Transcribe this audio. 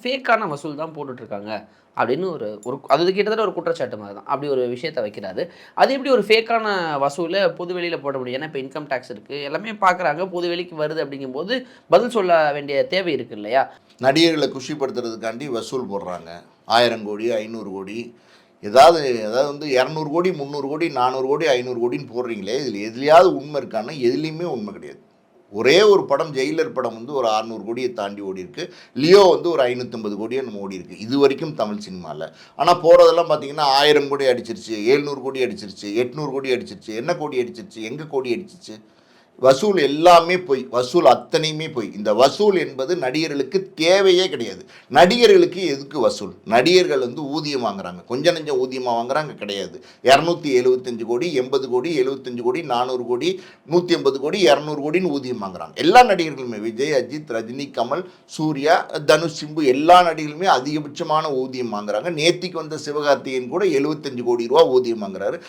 ஃபேக்கான வசூல் தான் போட்டுட்ருக்காங்க அப்படின்னு ஒரு ஒரு அது கிட்டத்தட்ட ஒரு குற்றச்சாட்டு மாதிரி தான். அப்படி ஒரு விஷயத்த வைக்கிறாரு. அது எப்படி ஒரு ஃபேக்கான வசூலை பொது வெளியில போட முடியும்? ஏன்னா இப்போ இன்கம் டேக்ஸ் இருக்குது, எல்லாமே பார்க்குறாங்க, பொது வெளிக்கு வருது அப்படிங்கும்போது பதில் சொல்ல வேண்டிய தேவை இருக்குது இல்லையா? நடிகர்களை குஷிப்படுத்துறதுக்காண்டி வசூல் போடுறாங்க. 1000 கோடி 500 கோடி ஏதாவது அதாவது வந்து 200 கோடி 300 கோடி 400 கோடி 500 கோடின்னு போடுறீங்களே, இதில் எதுலையாவது உண்மை இருக்கான்னா எதுலேயுமே உண்மை கிடையாது. ஒரே ஒரு படம் ஜெயிலர் படம் வந்து ஒரு 600 கோடியை தாண்டி ஓடி இருக்கு. லியோ வந்து ஒரு 550 கோடியை நம்ம ஓடி இருக்கு இது வரைக்கும் தமிழ் சினிமாவில். ஆனால் போகிறதெல்லாம் பார்த்தீங்கன்னா 1000 கோடி அடிச்சிருச்சு, 700 கோடி அடிச்சிருச்சு, 800 கோடி அடிச்சிருச்சு, என்ன கோடி அடிச்சிருச்சு, எங்கே கோடி அடிச்சிருச்சு. வசூல் எல்லாமே போய், வசூல் அத்தனையுமே போய். இந்த வசூல் என்பது நடிகர்களுக்கு தேவையே கிடையாது. நடிகர்களுக்கு எதுக்கு வசூல்? நடிகர்கள் வந்து ஊதியம் வாங்குறாங்க, கொஞ்சம் நெஞ்சம் ஊதியமாக வாங்குறாங்க கிடையாது. 275 கோடி 80 கோடி 75 கோடி 400 கோடி 180 கோடி 200 கோடின்னு ஊதியம் வாங்குறாங்க எல்லா நடிகர்களுமே. விஜய், அஜித், ரஜினி, கமல், சூர்யா, தனுஷ், சிம்பு எல்லா நடிகர்களுமே அதிகபட்சமான ஊதியம் வாங்குறாங்க. நேத்திக்கு வந்த சிவகார்த்திகேயன் கூட 75 கோடி ரூபா ஊதியம் வாங்குறாரு.